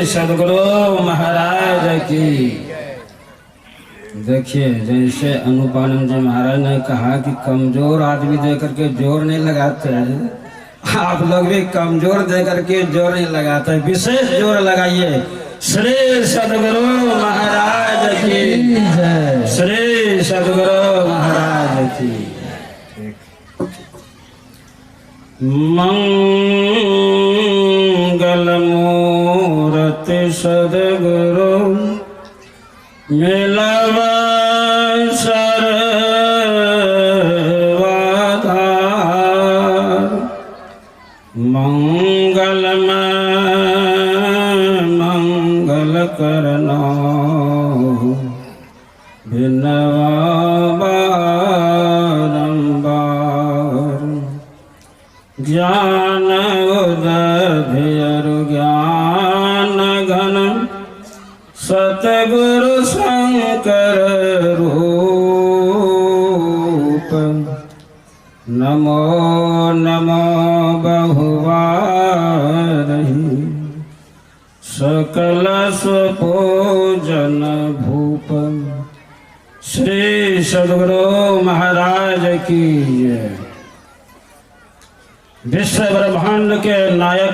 सदगुरु महाराज की। देखिए, जैसे अनुपानंद जी महाराज ने कहा कि कमजोर आदमी दे करके जोर नहीं लगाते हैं, आप लोग भी कमजोर दे करके जोर नहीं लगाते, विशेष जोर लगाइए। श्री सदगुरु महाराज की जय। श्री सदगुरु महाराज की। मंगल मूर्ति सदगुरु मिलव सर्वाधार, मंगल में मंगल करना बिनवा बारंबार, ज्ञान उदय ज्ञान घन सतगुरु शंकर रूप, नमो नमो बहुवारहि सकल सुपूजन भूप। श्री सदगुरु महाराज की जय। विश्व ब्रह्मांड के नायक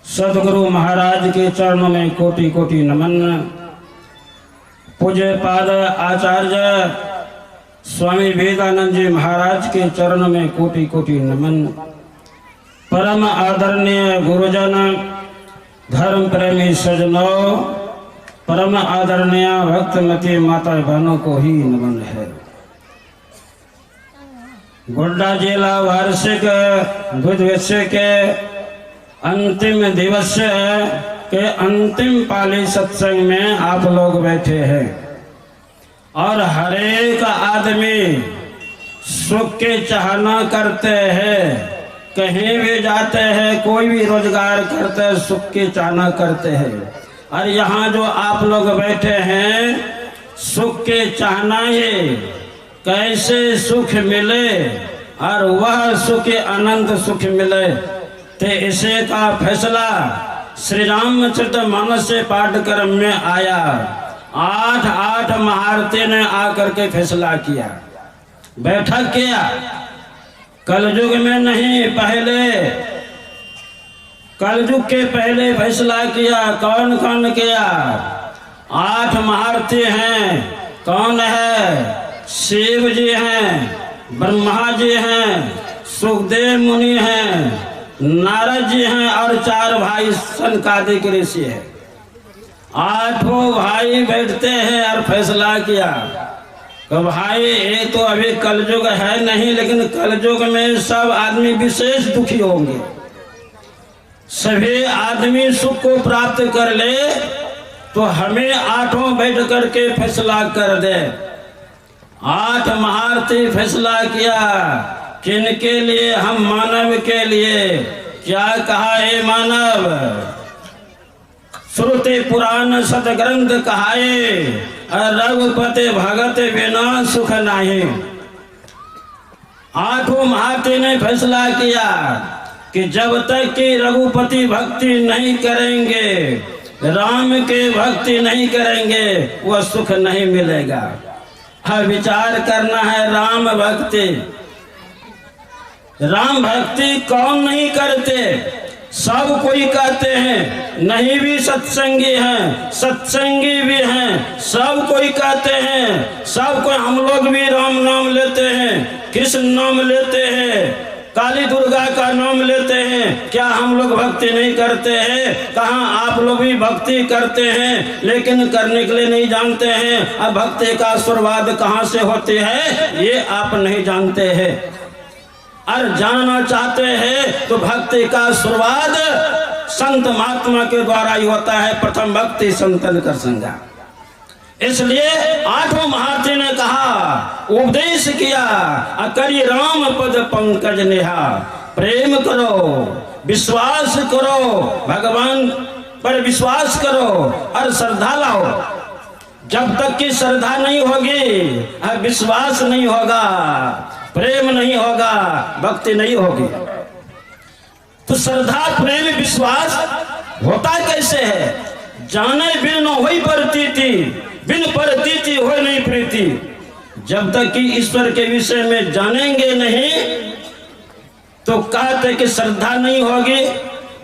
सदगुरु महाराज के चरणों में कोटि कोटि नमन। पूज्य पाद आचार्य स्वामी वेदानंद जी महाराज के चरणों में कोटि कोटि नमन। परम आदरणीय गुरुजन, धर्म प्रेमी सज्जनों, परम आदरणीय भक्तमती माता बहनों को ही नमन है। गोड्डा जिला वार्षिक द्विदिवसीय के अंतिम दिवस के अंतिम पाली सत्संग में आप लोग बैठे हैं और हर एक आदमी सुख के चाहना करते हैं। कहीं भी जाते हैं, कोई भी रोजगार करते हैं, सुख की चाहना करते हैं। और यहाँ जो आप लोग बैठे हैं, सुख के चाहना ये कैसे सुख मिले और वह सुख अनंत सुख मिले, ते इसे का फैसला श्री रामचरितमानस से पाठक्रम में आया। 8 महारथी ने आकर के फैसला किया, बैठक किया। कलयुग में नहीं, पहले कलयुग के पहले फैसला किया। कौन कौन किया? 8 महारथी हैं। कौन है? शिव जी हैं, ब्रह्मा जी हैं, सुखदेव मुनि हैं, नारद जी हैं और 4 भाई सनकादिक ऋषि हैं। 8 भाई बैठते हैं और फैसला किया तो भाई ये तो अभी कलयुग है नहीं, लेकिन कलयुग में सब आदमी विशेष दुखी होंगे। सभी आदमी सुख को प्राप्त कर ले तो हमें 8 बैठ करके फैसला कर दे। 8 महारथी फैसला किया। किनके लिए? हम मानव के लिए। क्या कहा? हे मानव, श्रुति पुराण सतग्रंथ कहाए, रघुपति भगत बिना सुख नाही। 8 महारथी ने फैसला किया कि जब तक कि रघुपति भक्ति नहीं करेंगे, राम के भक्ति नहीं करेंगे, वह सुख नहीं मिलेगा। विचार करना है। राम भक्ति, राम भक्ति कौन नहीं करते? सब कोई कहते हैं, नहीं भी सत्संगी हैं, सत्संगी भी हैं, सब कोई कहते हैं। सब कोई, हम लोग भी राम नाम लेते हैं, कृष्ण नाम लेते हैं, काली दुर्गा का नाम लेते हैं। क्या हम लोग भक्ति नहीं करते हैं? कहाँ आप लोग भी भक्ति करते हैं, लेकिन करने के लिए नहीं जानते हैं। अब भक्ति का शुरुआत कहाँ से होती है ये आप नहीं जानते हैं, और जानना चाहते हैं तो भक्ति का शुरुआत संत महात्मा के द्वारा ही होता है। प्रथम भक्ति संतन कर संगा। इसलिए 8 महारथी ने कहा, उपदेश किया, करी राम पद पंकज नेहा। प्रेम करो, विश्वास करो, भगवान पर विश्वास करो और श्रद्धा लाओ। जब तक की श्रद्धा नहीं होगी, विश्वास नहीं होगा, प्रेम नहीं होगा, भक्ति नहीं होगी। तो श्रद्धा, प्रेम, विश्वास होता कैसे है? जाने बिन होई प्रतीति, बिन प्रतीति हो नहीं प्रीति। जब तक कि ईश्वर के विषय में जानेंगे नहीं तो कहते कि श्रद्धा नहीं होगी,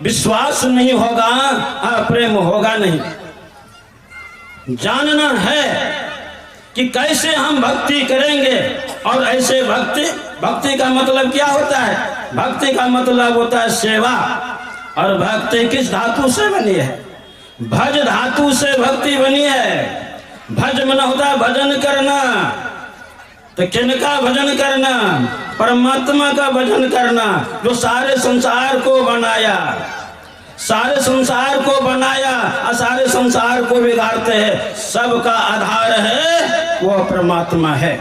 विश्वास नहीं होगा, प्रेम होगा नहीं। जानना है कि कैसे हम भक्ति करेंगे। और ऐसे भक्ति का मतलब क्या होता है? भक्ति का मतलब होता है सेवा। और भक्ति किस धातु से बनी है? भज धातु से भक्ति बनी है। भज मन होता है भजन करना। तो किनका भजन करना? परमात्मा का भजन करना, जो सारे संसार को बनाया, सारे संसार को बनाया और सारे संसार को बिगाड़ते हैं। सबका आधार है वो परमात्मा है।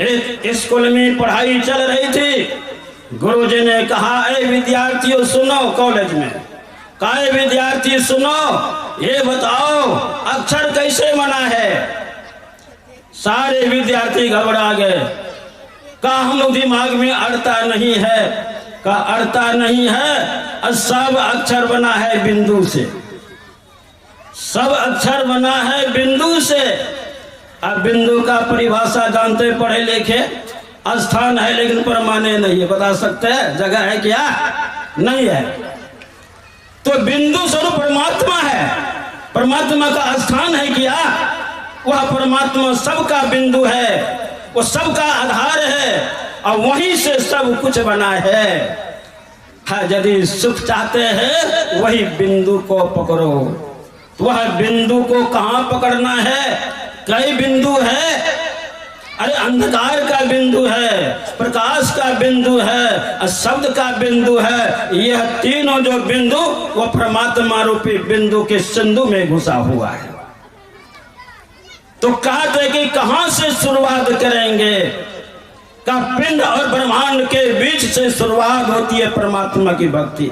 एक स्कूल में पढ़ाई चल रही थी। गुरुजी ने कहा, ए विद्यार्थियों सुनो, कॉलेज में कहा, विद्यार्थी सुनो, ये बताओ अक्षर कैसे बना है? सारे विद्यार्थी घबरा गए। कहा हम लोग दिमाग में अड़ता नहीं है। का अड़ता नहीं है। सब अक्षर बना है बिंदु से, सब अक्षर बना है बिंदु से। अब बिंदु का परिभाषा जानते पढ़े लिखे, स्थान है लेकिन परमाने नहीं है। बता सकते हैं जगह है क्या? नहीं है। तो बिंदु स्वरूप परमात्मा है। परमात्मा का स्थान है क्या? वह परमात्मा सबका बिंदु है, वो सबका आधार है और वहीं से सब कुछ बना है। यदि सुख चाहते हैं वही बिंदु को पकड़ो। तो वह बिंदु को कहाँ पकड़ना है? कई बिंदु है। अरे अंधकार का बिंदु है, प्रकाश का बिंदु है, शब्द का बिंदु है। यह तीनों जो बिंदु वो परमात्मा रूपी बिंदु के सिंधु में घुसा हुआ है। तो कहते कि कहां से शुरुआत करेंगे? का पिंड और ब्रह्मांड के बीच से शुरुआत होती है परमात्मा की भक्ति।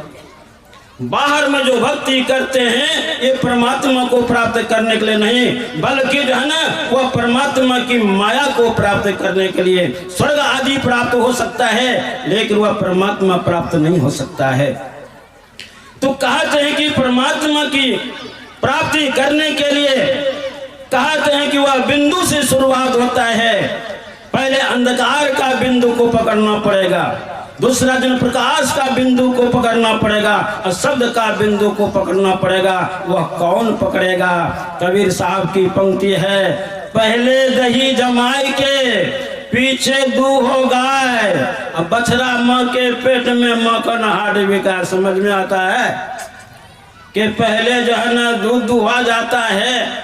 बाहर में जो भक्ति करते हैं ये परमात्मा को प्राप्त करने के लिए नहीं, बल्कि जो है ना वह परमात्मा की माया को प्राप्त करने के लिए। स्वर्ग आदि प्राप्त हो सकता है लेकिन वह परमात्मा प्राप्त नहीं हो सकता है। तो कहते हैं कि परमात्मा की प्राप्ति करने के लिए कहते हैं कि वह बिंदु से शुरुआत होता है। पहले अंधकार का बिंदु को पकड़ना पड़ेगा, दूसरा दिन प्रकाश का बिंदु को पकड़ना पड़ेगा और शब्द का बिंदु को पकड़ना पड़ेगा। वह कौन पकड़ेगा? कबीर साहब की पंक्ति है, पहले दही जमाई के पीछे दूहो गाय, अब बछड़ा माँ के पेट में मक्खन हाड बिका। समझ में आता है कि पहले जो है ना दूध दुहा जाता है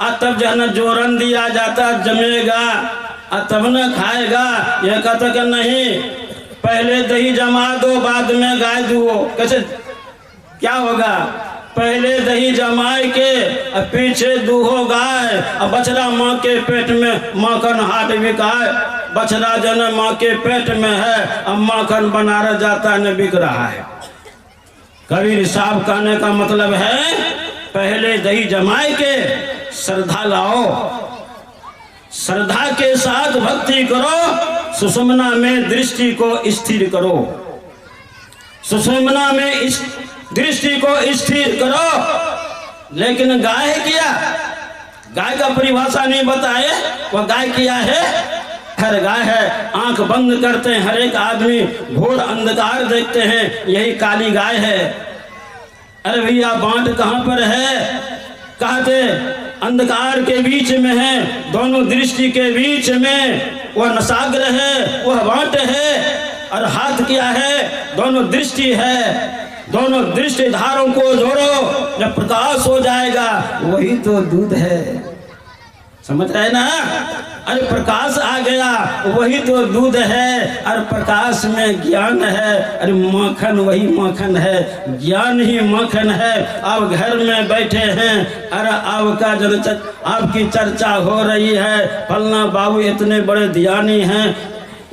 और तब जो है ना जोरन दिया जाता, जमेगा और तब न खाएगा। यह कहता कि नहीं, पहले दही जमा दो बाद में गाय दुओ। कैसे क्या होगा? पहले दही जमाए के और पीछे दूहो गाय, और बछड़ा माँ के पेट में माखन हाट बिकाए। बछड़ा जन माँ के पेट में है अब माखन बनारस जाता न बिक रहा है। कबीर साहब कहने का मतलब है पहले दही जमाए के श्रद्धा लाओ, श्रद्धा के साथ भक्ति करो, सुषुम्ना में दृष्टि को स्थिर करो, सुषुम्ना में इस दृष्टि को स्थिर करो। लेकिन गाय किया, गाय का परिभाषा नहीं बताए, वह गाय किया है, हर गाय है। आंख बंद करते हैं हर एक आदमी, घोर अंधकार देखते हैं, यही काली गाय है। अरे भैया बांट कहाँ पर है? कहते अंधकार के बीच में है, दोनों दृष्टि के बीच में वह नसाग्र है, वह बांट है। और हाथ क्या है? दोनों दृष्टि है। दोनों दृष्टि धारों को जोड़ो, जब प्रकाश हो जाएगा वही तो दूध है। समझ रहे ना? अरे प्रकाश आ गया वही तो दूध है, और प्रकाश में ज्ञान है। अरे माखन वही माखन है, ज्ञान ही माखन है। अब घर में बैठे हैं, अरे आपका जन आपकी चर्चा हो रही है, फलना बाबू इतने बड़े ध्यानी हैं,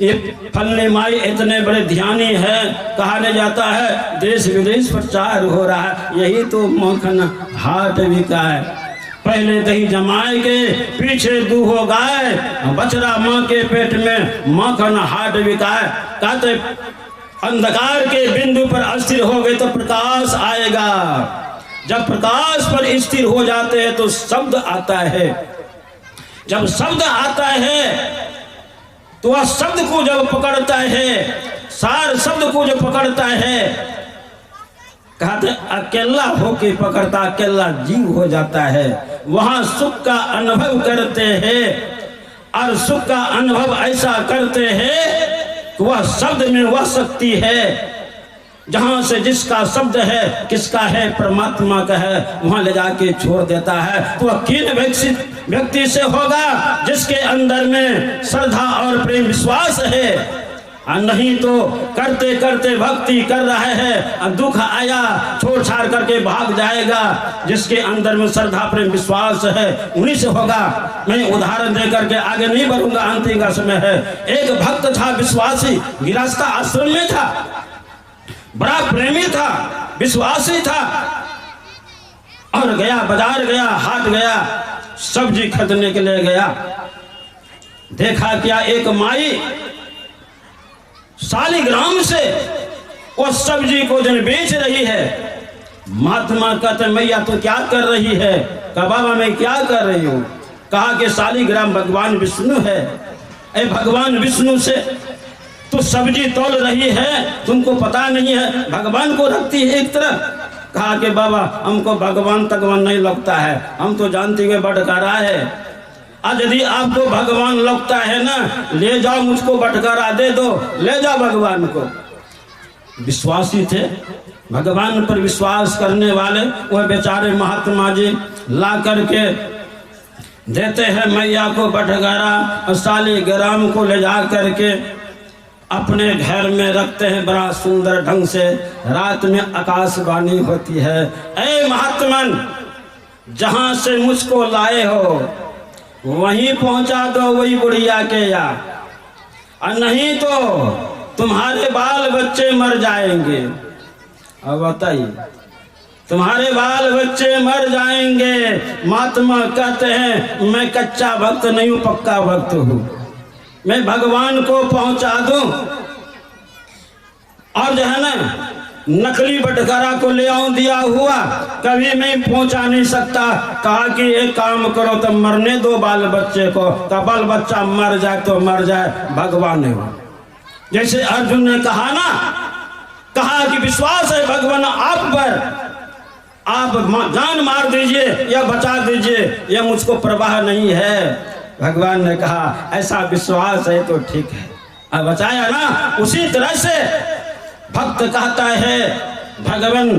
ये फलने माई इतने बड़े ध्यानी है, कहा जाता है देश विदेश प्रचार हो रहा है। यही तो माखन हाट बिका है। पहले दही जमाए के पीछे दूहो गाय, बछड़ा माँ के पेट में माखन हाट बिकाए। कहते अंधकार के बिंदु पर स्थिर हो गए तो प्रकाश आएगा। जब प्रकाश पर स्थिर हो जाते हैं तो शब्द आता है। जब शब्द आता है तो वह शब्द को जब पकड़ता है, सार शब्द को जो पकड़ता है, कहते अकेला होके पकड़ता, अकेला जीव हो जाता है। वहां सुख का अनुभव करते हैं और सुख का अनुभव ऐसा करते हैं कि वह शब्द में वह शक्ति है। जहां से जिसका शब्द है, किसका है, परमात्मा का है, वहां ले जाके छोड़ देता है। तो वह किन व्यक्ति से होगा? जिसके अंदर में श्रद्धा और प्रेम विश्वास है। नहीं तो करते करते भक्ति कर रहे हैं, दुख आया छोड़ छाड़ करके भाग जाएगा। जिसके अंदर में श्रद्धा प्रेम विश्वास है उन्हीं से होगा। मैं उदाहरण दे करके आगे नहीं बढ़ूंगा, अंतिम का समय है। एक भक्त था, विश्वासी, गृहस्थ आश्रम में था, बड़ा प्रेमी था, विश्वासी था, और गया बाजार गया, हाट गया, सब्जी खरीदने के लिए गया। देखा क्या, एक माई शालिग्राम से वो सब्जी को जन बेच रही है। महात्मा कहते मैया तो क्या कर रही है? कहा बाबा मैं क्या कर रही हूँ? कहा कि शालिग्राम भगवान विष्णु है। ए भगवान विष्णु से तो सब्जी तोल रही है, तुमको पता नहीं है? भगवान को रखती है एक तरफ। कहा कि बाबा हमको भगवान तगवान नहीं लगता है, हम तो जानते हुए बटकारा है। आज यदि आपको भगवान लगता है ना, ले जाओ, मुझको बटकारा दे दो, ले जाओ भगवान को। विश्वासी थे, भगवान पर विश्वास करने वाले। वह बेचारे महात्मा जी ला करके देते हैं मैया को बटकारा, और शालिग्राम को ले जा करके अपने घर में रखते हैं बड़ा सुंदर ढंग से। रात में आकाशवाणी होती है, ऐ महात्मन जहां से मुझको लाए हो वहीं पहुंचा दो वही बुढ़िया के यहाँ, और नहीं तो तुम्हारे बाल बच्चे मर जाएंगे। अब बताइए, तुम्हारे बाल बच्चे मर जाएंगे। महात्मा कहते हैं मैं कच्चा भक्त नहीं हूँ, पक्का भक्त हूँ। मैं भगवान को पहुंचा दूं, और जो है ना नकली बटकारा को ले आऊं दिया हुआ, कभी मैं पहुंचा नहीं सकता। कहा कि एक काम करो, तो मरने दो बाल बच्चे को, तो बाल बच्चा मर जाए तो मर जाए, भगवान है। जैसे अर्जुन ने कहा ना, कहा कि विश्वास है भगवान आप पर, आप जान मार दीजिए या बचा दीजिए, यह मुझको परवाह नहीं है। भगवान ने कहा ऐसा विश्वास है तो ठीक है, अब बचाया ना। उसी तरह से भक्त कहता है भगवान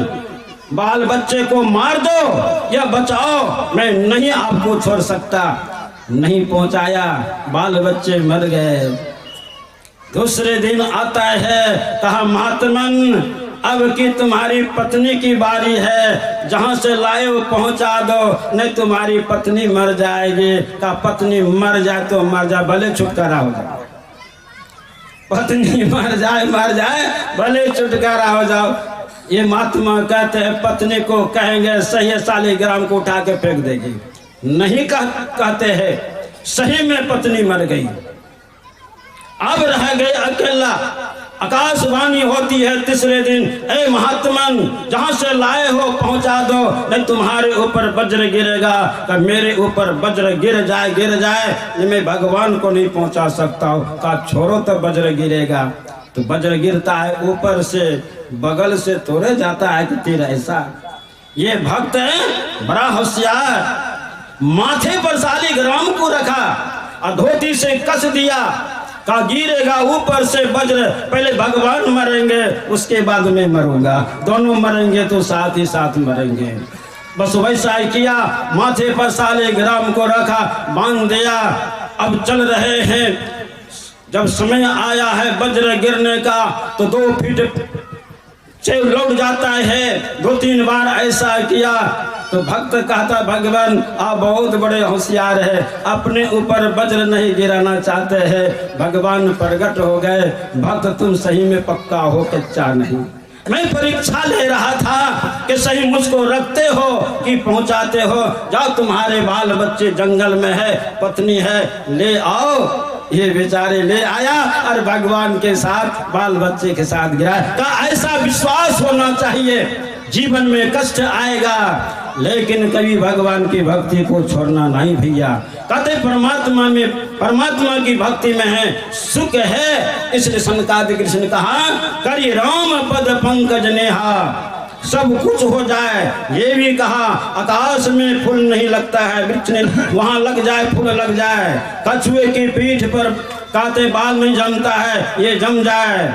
बाल बच्चे को मार दो या बचाओ, मैं नहीं आपको छोड़ सकता। नहीं पहुंचाया, बाल बच्चे मर गए। दूसरे दिन आता है, कहा महात्मन अब की तुम्हारी पत्नी की बारी है, जहां से लाए हो पहुंचा दो, नहीं तुम्हारी पत्नी मर जाएगी। का पत्नी मर जाए तो मर जाए, भले छुटकारा हो जाए। पत्नी मर जाए भले छुटकारा हो जाओ। ये महात्मा कहते हैं पत्नी को कहेंगे सही है, शालिग्राम को उठा के फेंक देगी। नहीं कहते हैं, सही में पत्नी मर गई। अब रह गए अकेला। आकाशवाणी होती है तीसरे दिन, ऐ महात्मन जहां से लाए हो पहुंचा दो, नहीं तुम्हारे ऊपर वज्र गिरेगा। का मेरे ऊपर वज्र गिर जाए, मैं भगवान को नहीं पहुंचा सकता हूँ। का छोड़ो तो वज्र गिरेगा। तो वज्र गिरता है ऊपर से, बगल से तोड़े जाता है कि तीर ऐसा। ये भक्त है बड़ा होशियार, माथे पर शालिग्राम को रखा और धोती से कस दिया। का गिरेगा ऊपर से वज्र, पहले भगवान मरेंगे उसके बाद में मरूंगा, दोनों मरेंगे तो साथ ही साथ मरेंगे। बस वैसा ही किया, माथे पर शालिग्राम को रखा, बांध दिया। अब चल रहे हैं। जब समय आया है वज्र गिरने का, तो 2 फीट से लौट जाता है। 2-3 बार ऐसा किया तो भक्त कहता भगवान आप बहुत बड़े होशियार है, अपने ऊपर वज्र नहीं गिराना चाहते हैं। भगवान प्रकट हो गए, भक्त तुम सही में पक्का हो, कच्चा नहीं। मैं परीक्षा ले रहा था कि सही मुझको रखते हो कि पहुंचाते हो। जाओ तुम्हारे बाल बच्चे जंगल में है, पत्नी है, ले आओ। ये बेचारे ले आया और भगवान के साथ बाल बच्चे के साथ गिरा। का ऐसा विश्वास होना चाहिए, जीवन में कष्ट आएगा लेकिन कभी भगवान की भक्ति को छोड़ना नहीं भैया। कहते परमात्मा की भक्ति में है सुख है, इसलिए सनकादि कृष्ण कहा करी राम पद पंकज नेहा, सब कुछ हो जाए। ये भी कहा आकाश में फूल नहीं लगता है, वृक्ष नहीं, वहां लग जाए फूल लग जाए। कछुए की पीठ पर काते बाल नहीं जमता है, ये जम जाए।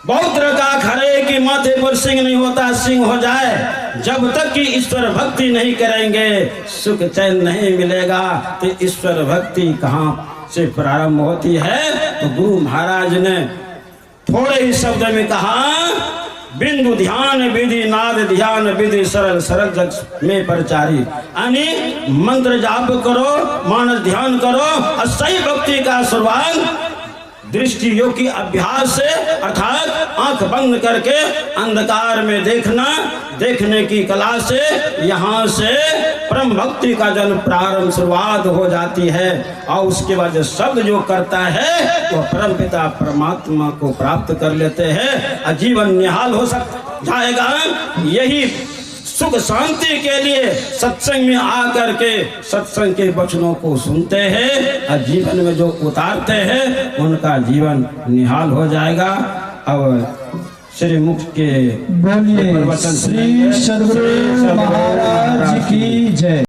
बहुत रखा खरे कि माथे पर सिंह नहीं होता, सिंह हो जाए। जब तक कि ईश्वर भक्ति नहीं करेंगे सुख चैन नहीं मिलेगा। तो ईश्वर भक्ति कहाँ से प्रारंभ होती है? तो गुरु महाराज ने थोड़े ही शब्द में कहा बिंदु ध्यान विधि नाद ध्यान विधि सरल सरल जग में प्रचारी। यानी मंत्र जाप करो, मानस ध्यान करो और सही भक्ति का शुरुआत दृष्टि योग की अभ्यास से, अर्थात आंख बंद करके अंधकार में देखना, देखने की कला से यहाँ से परम भक्ति का जन्म प्रारंभ शुरुआत हो जाती है। और उसके बाद शब्द जो करता है वो परम पिता परमात्मा को प्राप्त कर लेते हैं और जीवन निहाल हो जाएगा। यही सुख शांति के लिए सत्संग में आकर के सत्संग के वचनों को सुनते हैं और जीवन में जो उतारते हैं उनका जीवन निहाल हो जाएगा। अब श्री मुख के बोलिए श्री सद्गुरु महाराज की जय।